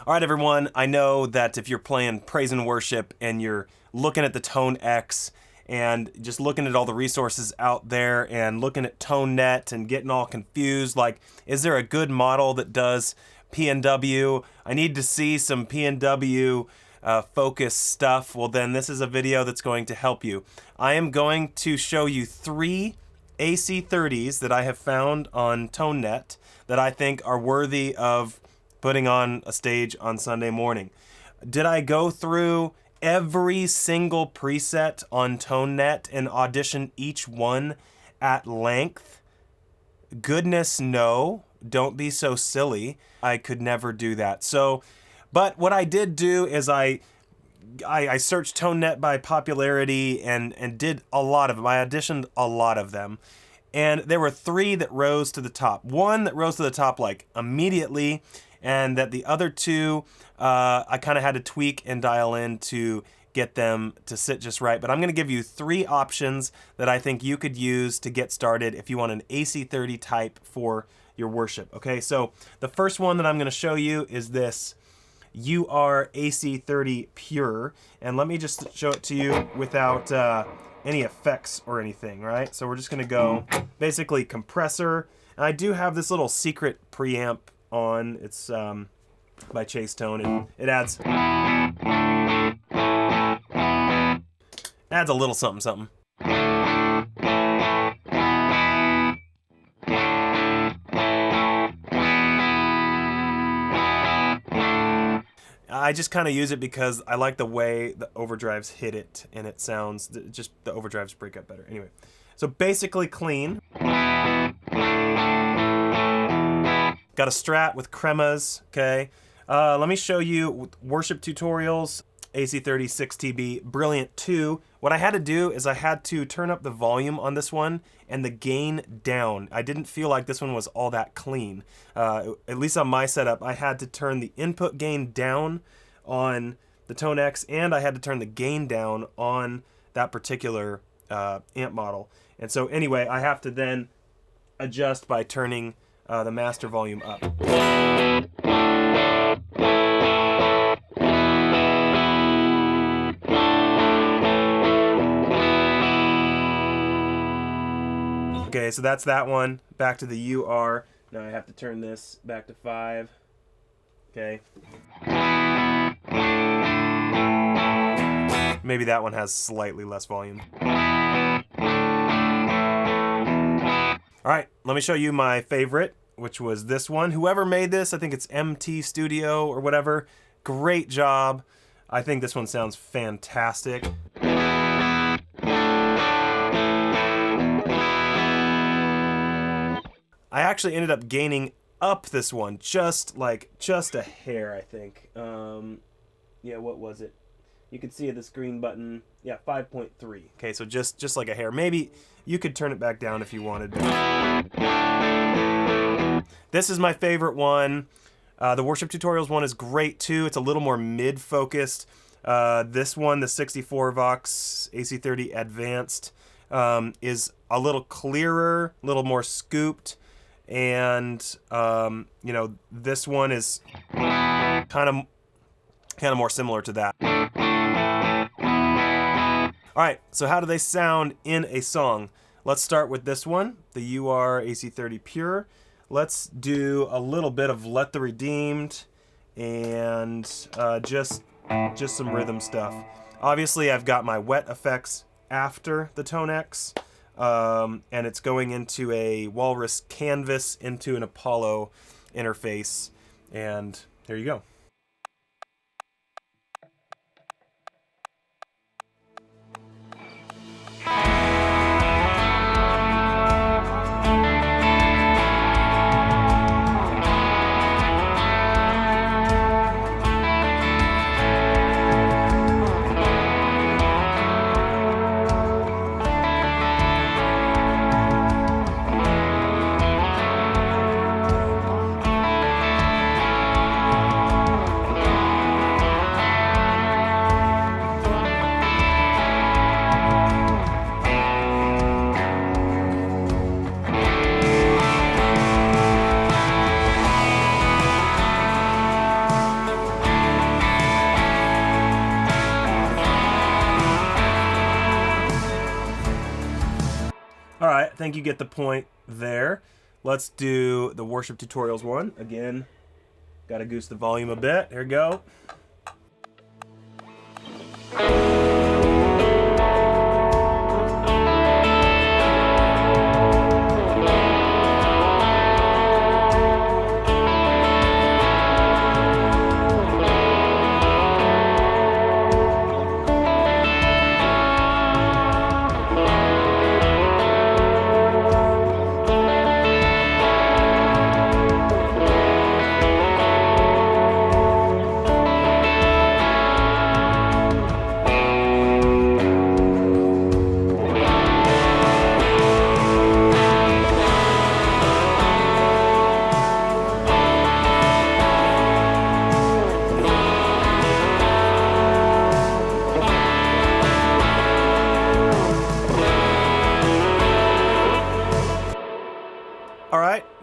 All right, everyone, I know that if you're playing praise and worship and you're looking at the ToneX and just looking at all the resources out there and looking at ToneNet and getting all confused, like, is there a good model that does PNW? I need to see some PNW focus stuff. Well, then this is a video that's going to help you. I am going to show you 3 AC30's that I have found on ToneNet that I think are worthy of putting on a stage on Sunday morning. Did I go through every single preset on ToneNet and audition each one at length? Goodness no, don't be so silly. I could never do that. So, but what I did do is I searched ToneNet by popularity and did a lot of them. I auditioned a lot of them. And there were 3 that rose to the top. One that rose to the top like immediately, and that the other 2 I kind of had to tweak and dial in to get them to sit just right. But I'm going to give you 3 options that I think you could use to get started if you want an AC30 type for your worship. Okay, so the first one that I'm going to show you is this AC30 Pure, and let me just show it to you without any effects or anything, right? So we're just going to go basically compressor, and I do have this little secret preamp on. It's by Chase Tone, and it adds a little something. I just kind of use it because I like the way the overdrives hit it, and it sounds, just the overdrives break up better. Anyway, so basically clean. Got a Strat with Cremas, okay? Let me show you worship tutorials, AC30's TB Brl 2. What I had to do is I had to turn up the volume on this one and the gain down. I didn't feel like this one was all that clean. At least on my setup, I had to turn the input gain down on the ToneX, and I had to turn the gain down on that particular amp model. And so anyway, I have to then adjust by turning the master volume up. Okay, so that's that one. Back to the UR. Now I have to turn this back to 5. Okay. Maybe that one has slightly less volume. All right, let me show you my favorite, which was this one. Whoever made this, I think it's MTStudios or whatever. Great job. I think this one sounds fantastic. I actually ended up gaining up this one just a hair, I think. Yeah, what was it? You can see this green button. Yeah, 5.3. Okay, so just like a hair. Maybe you could turn it back down if you wanted. This is my favorite one. The worship tutorials one is great too. It's a little more mid-focused. This one, the 64 Vox AC30 Advanced, is a little clearer, a little more scooped. And you know, this one is kind of more similar to that. All right, so how do they sound in a song? Let's start with this one, the AC30 Pure. Let's do a little bit of Let the Redeemed and just some rhythm stuff. Obviously, I've got my wet effects after the ToneX. And it's going into a walrus canvas into an Apollo interface, and there you go. think you get the point there. Let's do the Worship Tutorials one. Again, gotta goose the volume a bit. Here we go.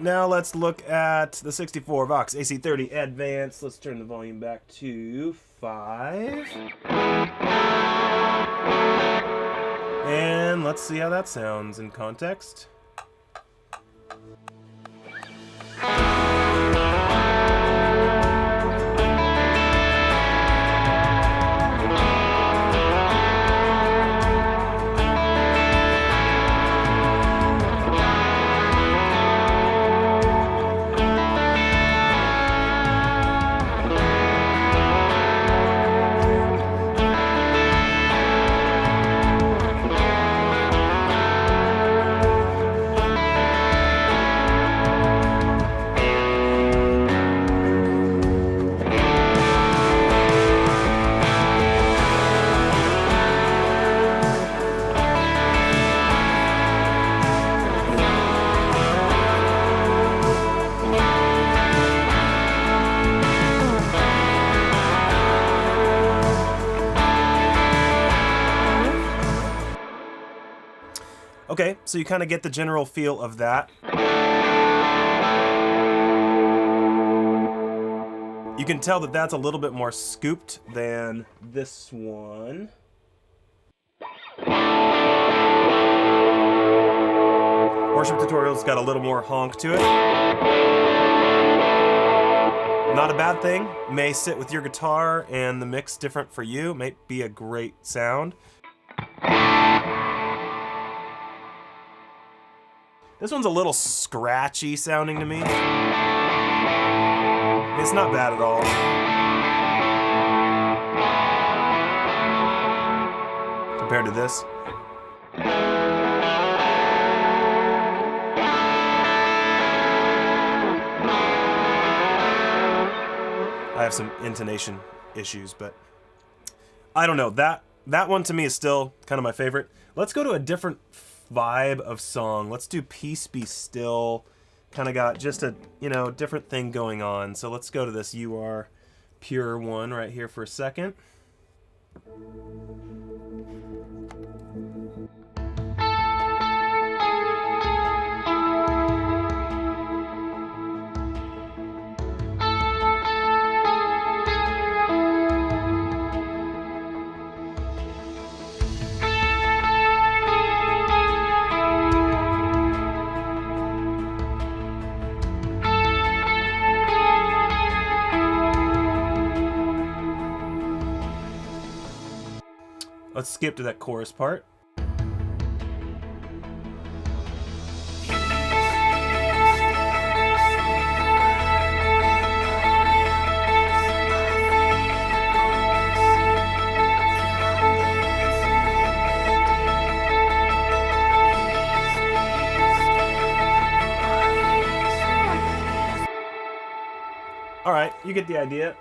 Now let's look at the 64 Vox AC30 Adv. Let's turn the volume back to 5. And let's see how that sounds in context. Okay, so you kind of get the general feel of that. You can tell that that's a little bit more scooped than this one. Worship Tutorials got a little more honk to it. Not a bad thing. May sit with your guitar and the mix different for you. May be a great sound. This one's a little scratchy sounding to me. It's not bad at all. Compared to this. I have some intonation issues, but I don't know. That one to me is still kind of my favorite. Let's go to a different vibe of song. Let's do Peace Be Still. Kind of got just a, different thing going on. So let's go to this You Are Pure one right here for a second. Let's skip to that chorus part. All right, you get the idea.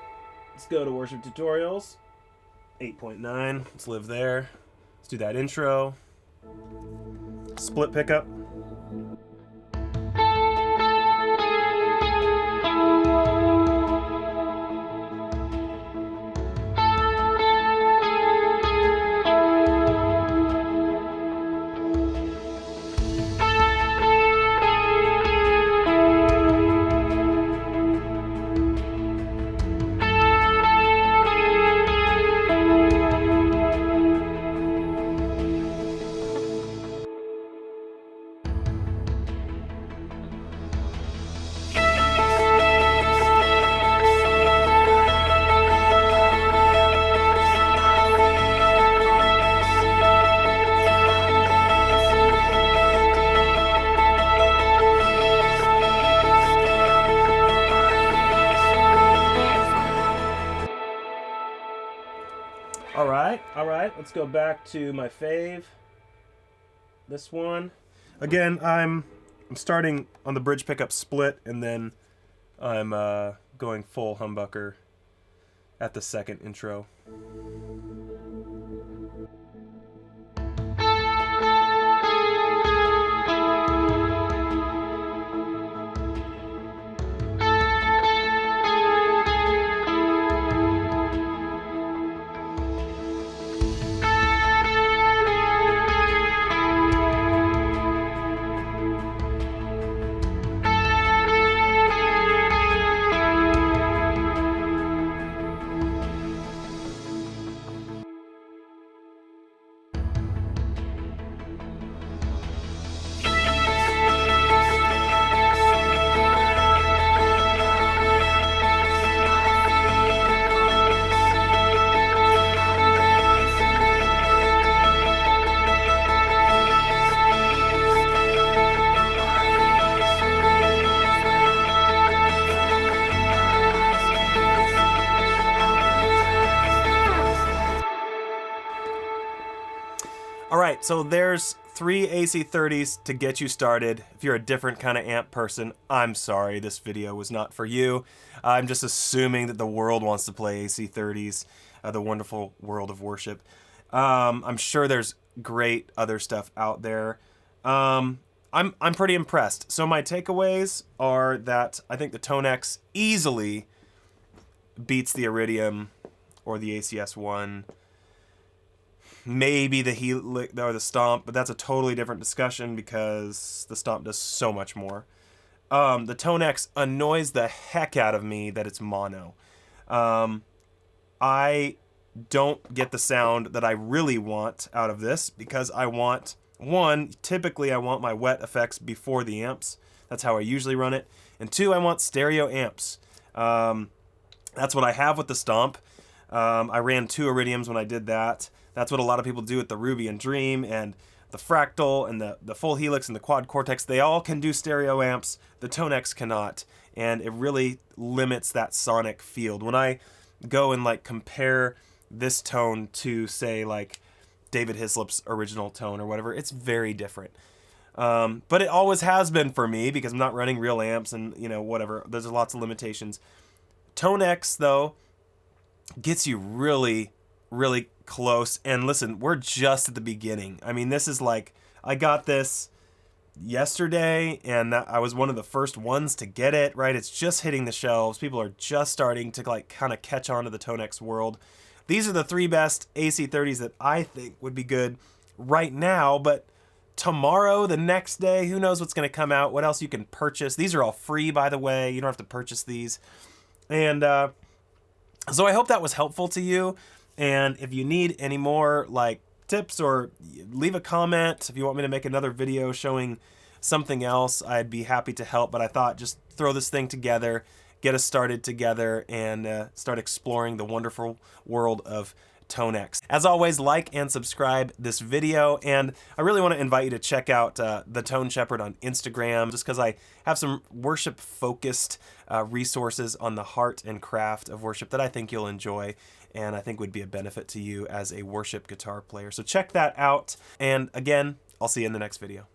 Let's go to Worship Tutorials. 8.9, let's live there. Let's do that intro. Split pickup. All right, let's go back to my fave. This one. Again, I'm starting on the bridge pickup split, and then I'm going full humbucker at the second intro. Alright, so there's 3 AC30's to get you started. If you're a different kind of amp person, I'm sorry, this video was not for you. I'm just assuming that the world wants to play AC30's, the wonderful world of worship. I'm sure there's great other stuff out there. I'm pretty impressed. So my takeaways are that I think the ToneX easily beats the Iridium or the ACS1. Maybe the Helix or the Stomp, but that's a totally different discussion because the Stomp does so much more. The ToneX annoys the heck out of me that it's mono. I don't get the sound that I really want out of this because I want, one, typically I want my wet effects before the amps. That's how I usually run it. And two, I want stereo amps. That's what I have with the Stomp. I ran 2 Iridiums when I did that. That's what a lot of people do with the Ruby and Dream and the Fractal and the Full Helix and the Quad Cortex. They all can do stereo amps. The ToneX cannot, and it really limits that sonic field. When I go and like compare this tone to say like David Hislop's original tone or whatever, it's very different. But it always has been for me because I'm not running real amps and you know whatever. There's lots of limitations. ToneX though gets you really close, and listen, we're just at the beginning. I mean, this is like, I got this yesterday and I was one of the first ones to get it, right? It's just hitting the shelves. People are just starting to like kind of catch on to the ToneX world. These are the 3 best AC30's that I think would be good right now, but tomorrow, the next day, who knows what's going to come out, what else you can purchase. These are all free, by the way. You don't have to purchase these. And so I hope that was helpful to you. And if you need any more like tips or leave a comment, if you want me to make another video showing something else, I'd be happy to help. But I thought just throw this thing together, get us started together, and start exploring the wonderful world of ToneX. As always, like and subscribe this video, and I really want to invite you to check out the Tone Shepherd on Instagram, just because I have some worship-focused resources on the heart and craft of worship that I think you'll enjoy, and I think would be a benefit to you as a worship guitar player. So check that out, and again, I'll see you in the next video.